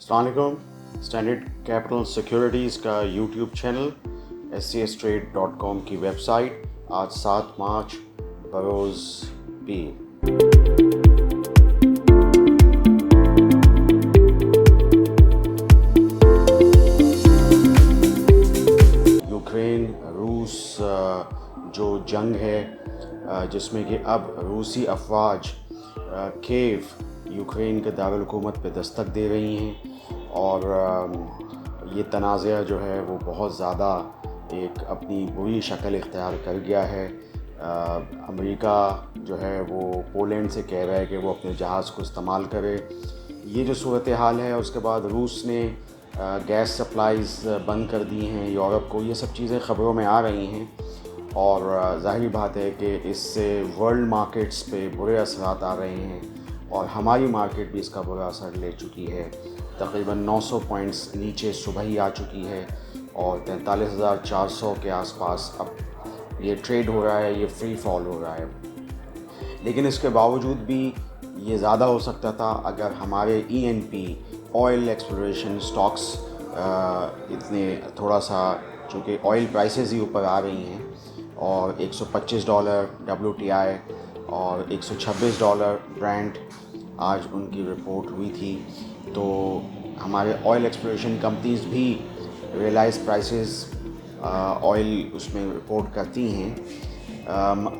السلام علیکم. Standard capital securities کا یوٹیوب چینل SCStrade.com کی ویب سائٹ آج 7 مارچ بروز پیر. یوکرین روس جو جنگ ہے جس میں کہ اب روسی افواج کیو یوکرین کے دارالحکومت پہ دستک دے رہی ہیں اور یہ تنازعہ جو ہے وہ بہت زیادہ ایک اپنی بری شکل اختیار کر گیا ہے. امریکہ جو ہے وہ پولینڈ سے کہہ رہا ہے کہ وہ اپنے جہاز کو استعمال کرے. یہ جو صورتحال ہے اس کے بعد روس نے گیس سپلائیز بند کر دی ہیں یورپ کو. یہ سب چیزیں خبروں میں آ رہی ہیں اور ظاہری بات ہے کہ اس سے ورلڈ مارکیٹس پہ برے اثرات آ رہے ہیں اور ہماری مارکیٹ بھی اس کا برا اثر لے چکی ہے. تقریباً 900 پوائنٹس نیچے صبح ہی آ چکی ہے اور 43,400 کے آس پاس اب یہ ٹریڈ ہو رہا ہے, یہ فری فال ہو رہا ہے. لیکن اس کے باوجود بھی یہ زیادہ ہو سکتا تھا اگر ہمارے ENP آئل ایکسپلوریشن سٹاکس اتنے تھوڑا سا, چونکہ آئل پرائسز ہی اوپر آ رہی ہیں اور $125 WTI اور $126 برینٹ آج ان کی رپورٹ ہوئی تھی. تو ہمارے آئل ایکسپلوریشن کمپنیز بھی ریئلائز پرائسز آئل اس میں رپورٹ کرتی ہیں.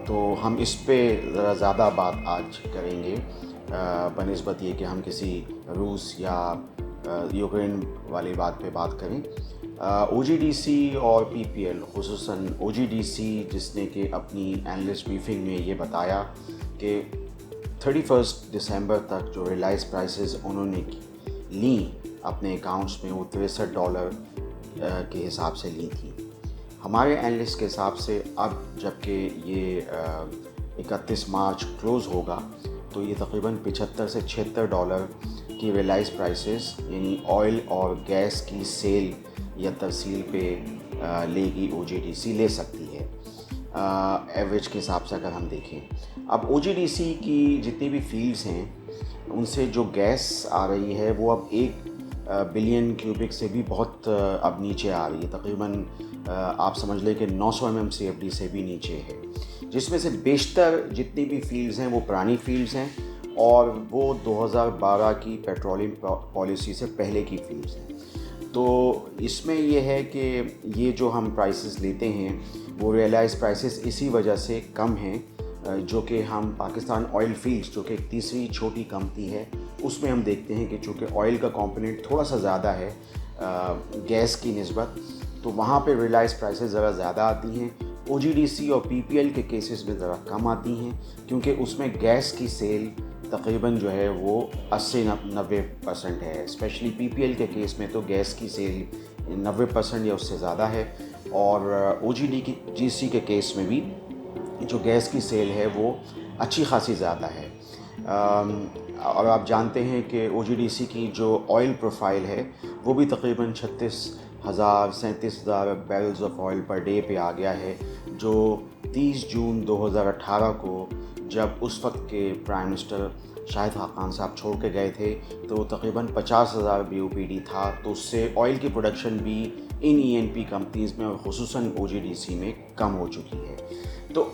تو ہم اس پہ ذرا زیادہ بات آج کریں گے بنسبت یہ کہ ہم کسی روس یا یوکرین والی بات پہ بات کریں. OGDC اور PPL, خصوصاً OGDC جس نے کہ اپنی اینالسٹ بریفنگ میں یہ بتایا کہ 31 دسمبر تک جو ریلائز پرائسز انہوں نے لیں اپنے اکاؤنٹس میں وہ $63 کے حساب سے لی تھیں. ہمارے اینالسٹ کے حساب سے اب جب کہ یہ 31 مارچ کلوز ہوگا تو یہ تقریباً $75 سے $76 کی ریلائز پرائسز یعنی آئل اور گیس کی سیل یا ترسیل پہ لے گی OGDC لے سکتی ہے ایوریج کے حساب سے اگر ہم دیکھیں. اب OGDC کی جتنی بھی فیلڈز ہیں ان سے جو گیس آ رہی ہے وہ اب 1 بلین کیوبک سے بھی بہت اب نیچے آ رہی ہے. تقریباً آپ سمجھ لیں کہ 900 MMCFD سے بھی نیچے ہے, جس میں سے بیشتر جتنی بھی فیلڈز ہیں وہ پرانی فیلڈز ہیں اور وہ 2012 کی پیٹرولیم پالیسی سے پہلے کی فیلڈز ہیں. تو اس میں یہ ہے کہ یہ جو ہم پرائسز لیتے ہیں وہ ریئلائز پرائسز اسی وجہ سے کم ہیں جو کہ ہم پاکستان آئل فیلڈز جو کہ ایک تیسری چھوٹی کمپنی ہے اس میں ہم دیکھتے ہیں کہ چونکہ آئل کا کمپوننٹ تھوڑا سا زیادہ ہے گیس کی نسبت, تو وہاں پہ ریلائز پرائسز ذرا زیادہ آتی ہیں. OGDC اور PPL کے کیسز میں ذرا کم آتی ہیں کیونکہ اس میں گیس کی سیل تقریباً جو ہے وہ 80-90% ہے. اسپیشلی PPL کے کیس میں تو گیس کی سیل 90% یا اس سے زیادہ ہے اور OGDC کے کیس میں بھی جو گیس کی سیل ہے وہ اچھی خاصی زیادہ ہے. اور آپ جانتے ہیں کہ OGDC کی جو آئل پروفائل ہے وہ بھی تقریباً 37,000 بیرلز آف آئل پر ڈے پہ آ گیا ہے, جو 30 جون 2018 کو جب اس وقت کے پرائم منسٹر شاہد خاقان صاحب چھوڑ کے گئے تھے تو وہ تقریباً 50,000 BOPD تھا. تو اس سے آئل کی پروڈکشن بھی ان ENP کمپنیز میں اور خصوصاً OGDC میں کم ہو چکی ہے. تو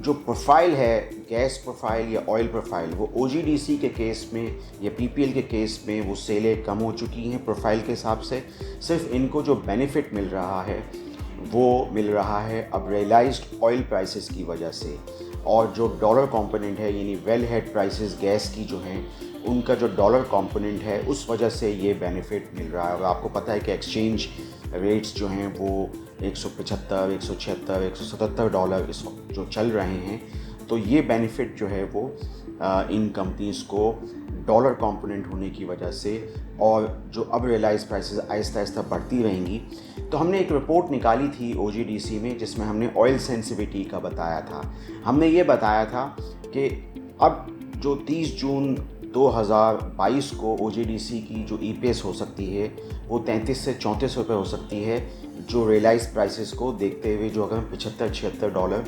جو پروفائل ہے گیس پروفائل یا آئل پروفائل وہ OGDC کے کیس میں یا PPL کے کیس میں وہ سیلیں کم ہو چکی ہیں پروفائل کے حساب سے. صرف ان کو جو بینیفٹ مل رہا ہے وہ مل رہا ہے اب ریئلائزڈ آئل پرائسز کی وجہ سے, اور جو ڈالر کمپوننٹ ہے یعنی ویل ہیڈ پرائسز گیس کی جو ہیں ان کا جو ڈالر کمپوننٹ ہے اس وجہ سے یہ بینیفٹ مل رہا ہے. اور آپ کو پتہ ہے کہ ایکسچینج ریٹس جو ہیں وہ $175, $176, $177 اس وقت جو چل رہے ہیں. تو یہ بینیفٹ جو ہے وہ ان کمپنیز کو ڈالر کمپوننٹ ہونے کی وجہ سے, اور جو اب ریئلائز پرائسز آہستہ آہستہ بڑھتی رہیں گی. تو ہم نے ایک رپورٹ نکالی تھی OGDC میں جس میں ہم نے آئل سینسیویٹی کا بتایا تھا. ہم نے یہ بتایا تھا کہ اب جو 30 جون 2022 کو OGDC کی جو EPS ہو سکتی ہے وہ 33 سے 34 روپے ہو سکتی ہے جو ریئلائز پرائسز کو دیکھتے ہوئے, جو اگر $75-76.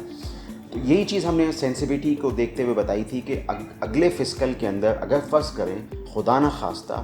تو یہی چیز ہم نے سینسیویٹی کو دیکھتے ہوئے بتائی تھی کہ اگلے فسکل کے اندر اگر فرض کریں خدا نخواستہ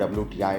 WTI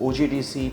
OGDC,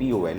POL,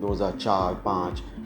2004-05,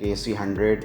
KC 100,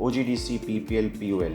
OGDC, PPL, POL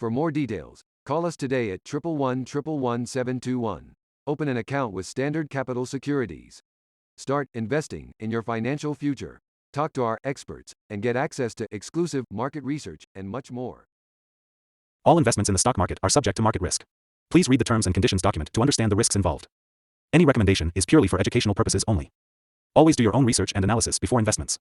For more details, call us today at 111-111-721. Open an account with Standard Capital Securities. Start investing in your financial future. Talk to our experts and get access to exclusive market research and much more. All investments in the stock market are subject to market risk. Please read the terms and conditions document to understand the risks involved. Any recommendation is purely for educational purposes only. Always do your own research and analysis before investments.